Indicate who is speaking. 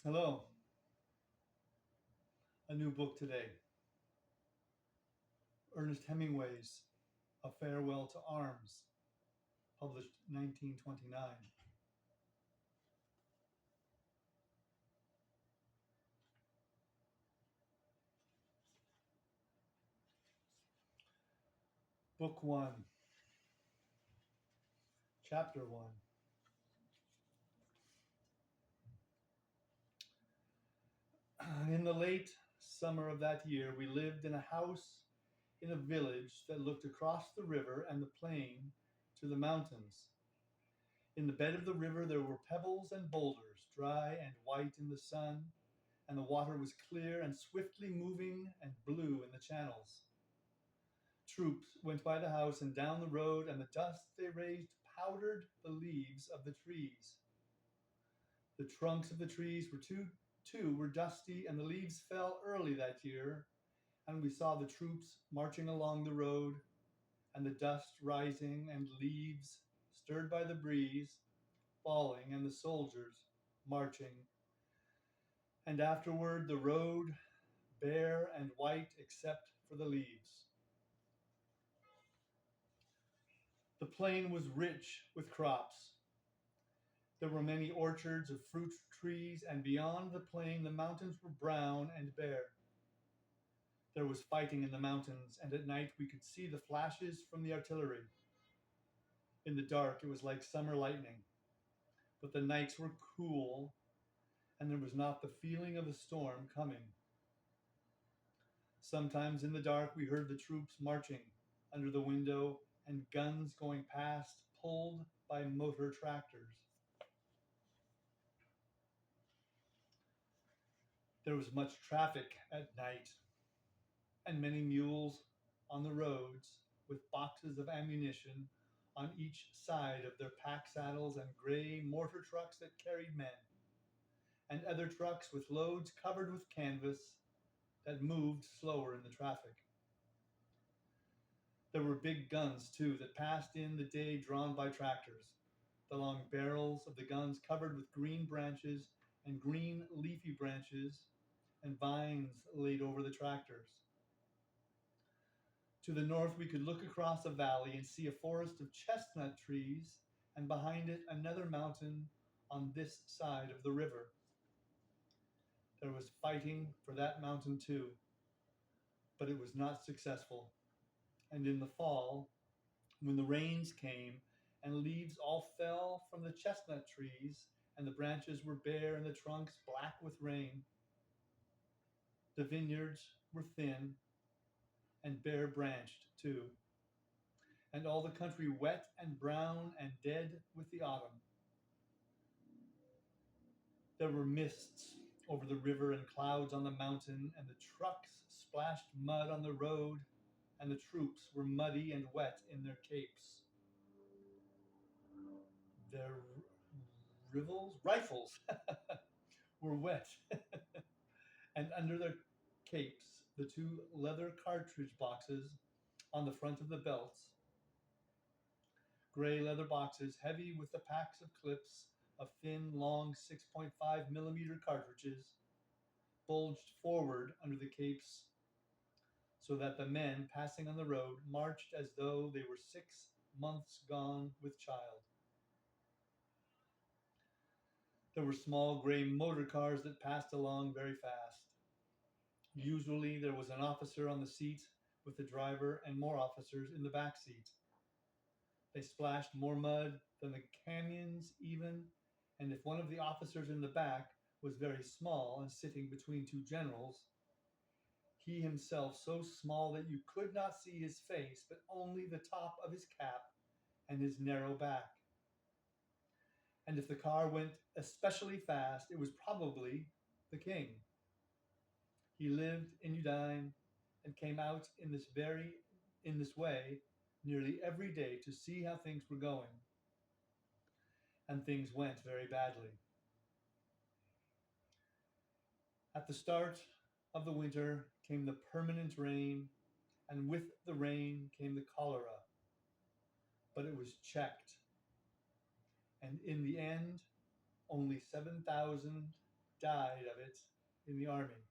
Speaker 1: Hello, a new book today. Ernest Hemingway's A Farewell to Arms, published 1929. Book 1, Chapter 1. In the late summer of that year, we lived in a house in a village that looked across the river and the plain to the mountains. In the bed of the river, there were pebbles and boulders, dry and white in the sun, and the water was clear and swiftly moving and blue in the channels. Troops went by the house and down the road, and the dust they raised powdered the leaves of the trees. The trunks of the trees too were dusty, and the leaves fell early that year, and we saw the troops marching along the road, and the dust rising, and leaves stirred by the breeze falling, and the soldiers marching. And afterward the road bare and white except for the leaves. The plain was rich with crops. There were many orchards of fruit trees, and beyond the plain the mountains were brown and bare. There was fighting in the mountains, and at night we could see the flashes from the artillery. In the dark it was like summer lightning, but the nights were cool, and there was not the feeling of a storm coming. Sometimes in the dark we heard the troops marching under the window and guns going past, pulled by motor tractors. There was much traffic at night, and many mules on the roads with boxes of ammunition on each side of their pack saddles, and gray mortar trucks that carried men, and other trucks with loads covered with canvas that moved slower in the traffic. There were big guns, too, that passed in the day drawn by tractors, the long barrels of the guns covered with green branches and green leafy branches and vines laid over the tractors. To the north, we could look across a valley and see a forest of chestnut trees, and behind it, another mountain on this side of the river. There was fighting for that mountain, too, but it was not successful. And in the fall, when the rains came and leaves all fell from the chestnut trees, and the branches were bare and the trunks black with rain, the vineyards were thin and bare branched, too, and all the country wet and brown and dead with the autumn. There were mists over the river and clouds on the mountain, and the trucks splashed mud on the road, and the troops were muddy and wet in their capes. Their rifles were wet, and under their capes, the two leather cartridge boxes on the front of the belts, gray leather boxes heavy with the packs of clips of thin, long 6.5 millimeter cartridges, bulged forward under the capes so that the men passing on the road marched as though they were 6 months gone with child. There were small gray motor cars that passed along very fast. Usually there was an officer on the seat with the driver and more officers in the back seat. They splashed more mud than the canyons even, and if one of the officers in the back was very small and sitting between two generals, he himself so small that you could not see his face but only the top of his cap and his narrow back. And if the car went especially fast, it was probably the king. He lived in Udine and came out in this way nearly every day to see how things were going, and things went very badly. At the start of the winter came the permanent rain, and with the rain came the cholera, but it was checked, and in the end, only 7,000 died of it in the army.